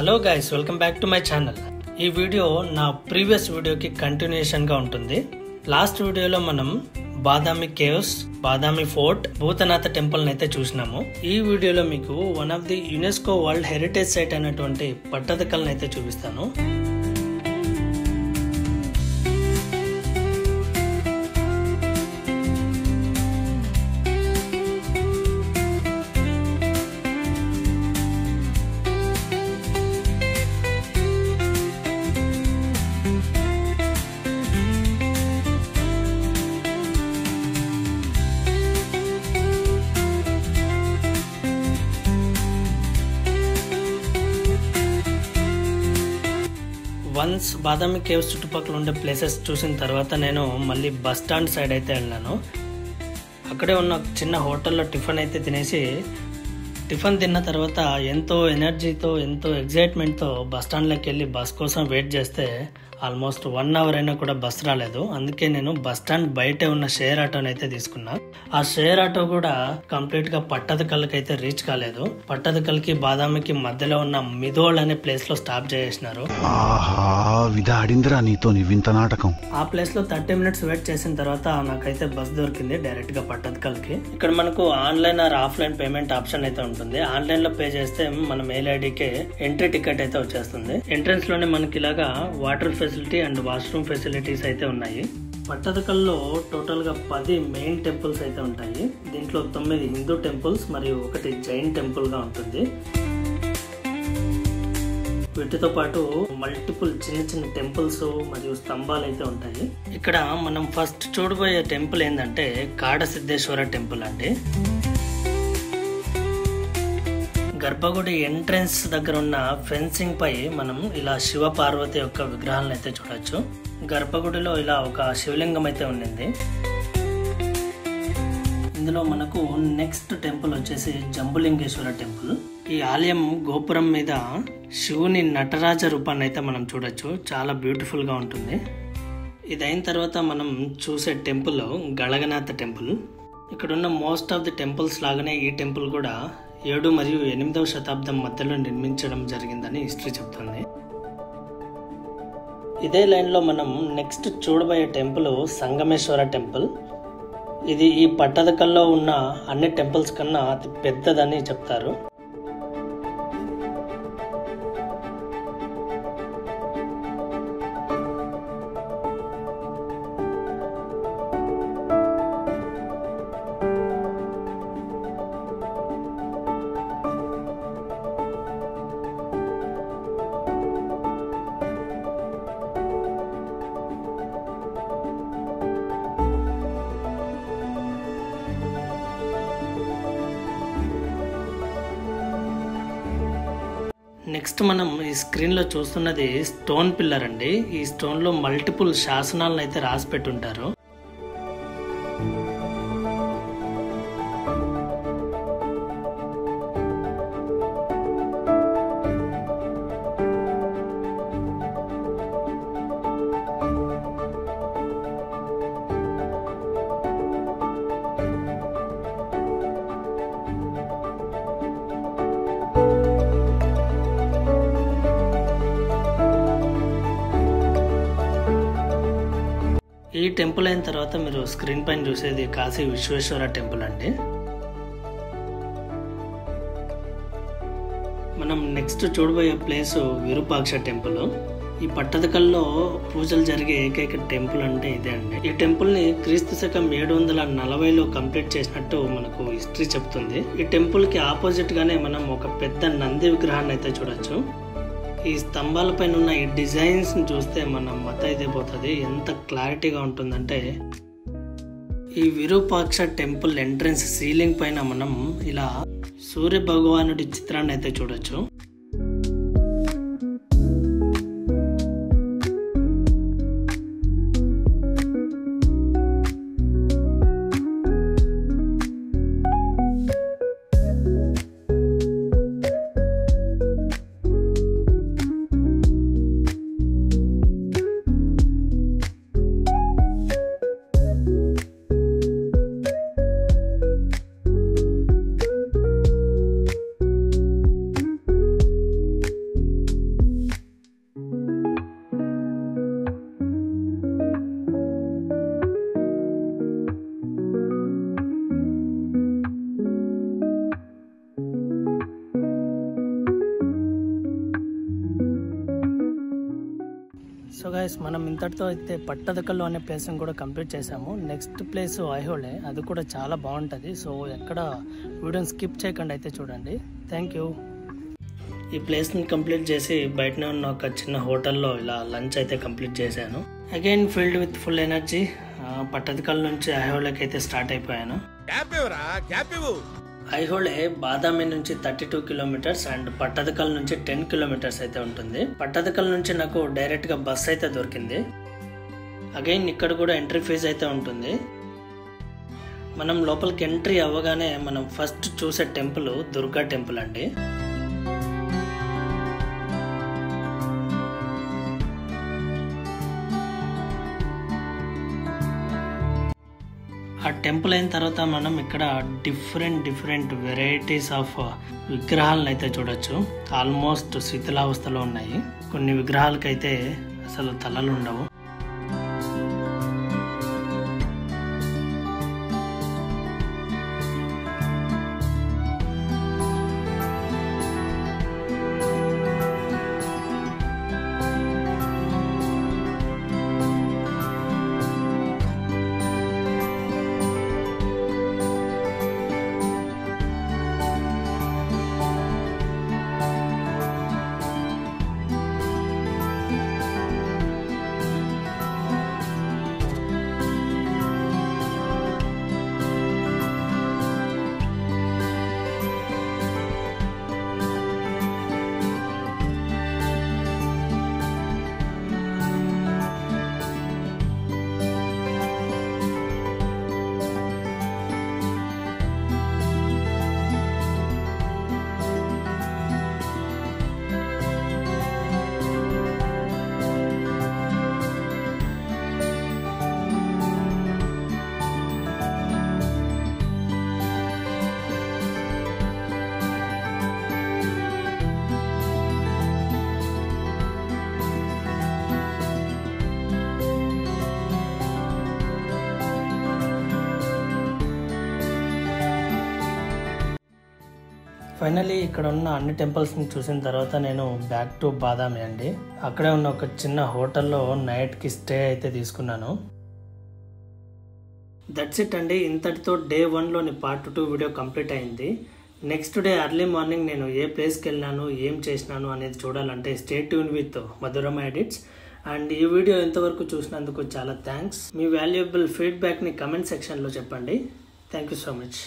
Hello guys, welcome back to my channel. ఈ video నా previous వీడియోకి కంటిన్యూషన్గా ఉంటుంది. లాస్ట్ వీడియోలో మనం Badami caves, Badami fort, Bhutanatha temple అయితే చూసినాము. ఈ వీడియోలో మీకు one of the UNESCO world heritage site అయినటువంటి పట్టదకల్ని అయితే చూపిస్తాను. వన్స్ బాదామి కేవ్స్ చుట్టుపక్కల ఉండే ప్లేసెస్ చూసిన తర్వాత నేను మళ్ళీ బస్ స్టాండ్ సైడ్ అయితే వెళ్ళాను. అక్కడే ఉన్న చిన్న హోటల్లో టిఫిన్ అయితే తినేసి, టిఫిన్ తిన్న తర్వాత ఎంతో ఎనర్జీతో, ఎంతో ఎగ్జైట్మెంట్తో బస్ స్టాండ్లోకి వెళ్ళి బస్ కోసం వెయిట్ చేస్తే ఆల్మోస్ట్ 1 అవర్ అయినా కూడా బస్ రాలేదు. అందుకే నేను బస్ స్టాండ్ బయటే ఉన్న షేర్ ఆటోని అయితే తీసుకున్నా. ఆ షేర్ ఆటో కూడా కంప్లీట్ గా పట్టదకల్కి అయితే రీచ్ కాలేదు. పట్టదకల్కి బాదామికి మధ్యలో ఉన్న మిదోల్ అనే ప్లేస్ లో స్టాప్ చేసేసినారు. ఆ ప్లేస్ లో 30 మినిట్స్ వెయిట్ చేసిన తర్వాత నాకైతే బస్ దొరికింది డైరెక్ట్ గా పట్టదకల్కి. ఇక్కడ మనకు online or offline payment option అయితే ఉంటుంది. ఆన్లైన్ లో పే చేస్తే మన మెయిల్ ఐడికి ఎంట్రీ టికెట్ అయితే వచ్చేస్తుంది. ఎంట్రన్స్ లోనే మనకి ఇలాగా water facility and washroom facilities అయితే ఉన్నాయి. పట్టదకల్లో టోటల్ గా 10 మెయిన్ టెంపుల్స్ అయితే ఉంటాయి. దీంట్లో 9 హిందూ టెంపుల్స్ మరియు 1 జైన్ టెంపుల్ గా ఉంటుంది. వీటితో పాటు మల్టిపుల్ చిన్న చిన్న టెంపుల్స్ మరియు స్తంభాలు అయితే ఉంటాయి. ఇక్కడ మనం ఫస్ట్ చూడబోయే టెంపుల్ ఏంటంటే కాడ సిద్ధేశ్వర టెంపుల్ అండి. గర్భగుడి ఎంట్రన్స్ దగ్గర ఉన్న ఫెన్సింగ్ పై మనం ఇలా శివ పార్వతి యొక్క విగ్రహాలను అయితే చూడొచ్చు. గర్భగుడిలో ఇలా ఒక శివలింగం అయితే ఉండింది. ఇందులో మనకు నెక్స్ట్ టెంపుల్ వచ్చేసి జంబులింగేశ్వర టెంపుల్. ఈ ఆలయం గోపురం మీద శివుని నటరాజ రూపాన్ని అయితే మనం చూడొచ్చు. చాలా బ్యూటిఫుల్ గా ఉంటుంది. ఇదైన తర్వాత మనం చూసే టెంపుల్ గళగనాథ టెంపుల్. ఇక్కడున్న మోస్ట్ ఆఫ్ ది టెంపుల్స్ లాగానే ఈ టెంపుల్ కూడా 7 మరియు 8వ శతాబ్దం మధ్యలో నిర్మించడం జరిగిందని హిస్టరీ చెప్తుంది. ఇదే లైన్లో మనం నెక్స్ట్ చూడబోయే టెంపుల్ సంగమేశ్వర టెంపుల్. ఇది ఈ పట్టదకల్లో ఉన్న అన్ని టెంపుల్స్ కన్నా అతి పెద్దదని చెప్తారు. నెక్స్ట్ మనం ఈ స్క్రీన్ లో చూస్తున్నది స్టోన్ పిల్లర్ అండి. ఈ స్టోన్ లో మల్టిపుల్ శాసనాలను అయితే రాసి పెట్టుంటారు. ఈ టెంపుల్ అయిన తర్వాత మీరు స్క్రీన్ పైన చూసేది కాశీ విశ్వేశ్వర టెంపుల్ అండి. మనం నెక్స్ట్ చూడబోయే ప్లేస్ విరూపాక్ష టెంపుల్. ఈ పట్టదకల్లో పూజలు జరిగే ఏకైక టెంపుల్ అంటే ఇదే అండి. ఈ టెంపుల్ ని క్రీస్తు శకం 740లో కంప్లీట్ చేసినట్టు మనకు హిస్టరీ చెప్తుంది. ఈ టెంపుల్ కి ఆపోజిట్ గానే మనం ఒక పెద్ద నంది విగ్రహాన్ని అయితే చూడొచ్చు. ఈ స్తంభాల పైన ఉన్న ఈ డిజైన్స్ ని చూస్తే మనం మతైపోతుంది. ఎంత క్లారిటీగా ఉంటుందంటే ఈ విరూపాక్ష టెంపుల్ ఎంట్రన్స్ సీలింగ్ పైన మనం ఇలా సూర్య భగవానుడి చిత్రాన్ని అయితే చూడొచ్చు. సో గైస్ మనం ఇంతటితో అయితే పట్టదకల్లు అనే ప్లేస్ని కూడా కంప్లీట్ చేసాము. నెక్స్ట్ ప్లేస్ ఐహోళే, అది కూడా చాలా బాగుంటుంది. సో ఎక్కడ వీడియోని స్కిప్ చేయకుండా అయితే చూడండి. Thank you. ఈ ప్లేస్ని కంప్లీట్ చేసి బయటనే ఉన్న ఒక చిన్న హోటల్లో ఇలా లంచ్ అయితే కంప్లీట్ చేశాను. Again filled with full energy. Pattadakal నుంచి ఐహోళకి అయితే స్టార్ట్ అయిపోయాను. ఐహోళే బాదామి నుంచి 32 కిలోమీటర్స్ అండ్ పట్టదకల్ నుంచి 10 కిలోమీటర్స్ అయితే ఉంటుంది. పట్టదకల్ నుంచి నాకు డైరెక్ట్ గా బస్ అయితే దొరికింది. అగైన్ ఇక్కడ కూడా ఎంట్రీ ఫీజు అయితే ఉంటుంది. మనం లోపలికి ఎంట్రీ అవ్వగానే మనం ఫస్ట్ చూసే టెంపుల్ దుర్గా టెంపుల్ అండి. ఆ టెంపుల్ అయిన తర్వాత మనం ఇక్కడ డిఫరెంట్ వెరైటీస్ ఆఫ్ విగ్రహాలను అయితే చూడొచ్చు. ఆల్మోస్ట్ శిథిలావస్థలో ఉన్నాయి. కొన్ని విగ్రహాలకైతే అసలు తలలు ఉండవు. ఫైనలీ ఇక్కడ ఉన్న అన్ని టెంపుల్స్ని చూసిన తర్వాత నేను బ్యాక్ టు బాదామి అండి. అక్కడే ఉన్న ఒక చిన్న హోటల్లో నైట్కి స్టే అయితే తీసుకున్నాను. దట్స్ ఇట్ అండి. ఇంతటితో డే 1లోని పార్ట్ 2 వీడియో కంప్లీట్ అయింది. నెక్స్ట్ డే ఎర్లీ మార్నింగ్ నేను ఏ ప్లేస్కి వెళ్ళాను, ఏం చేసినాను అనేది చూడాలంటే stay tune with Madhurama edits. And ఈ వీడియో ఎంతవరకు చూసినందుకు చాలా థ్యాంక్స్. మీ వాల్యుయబుల్ ఫీడ్బ్యాక్ని కమెంట్ సెక్షన్లో చెప్పండి. Thank you so much.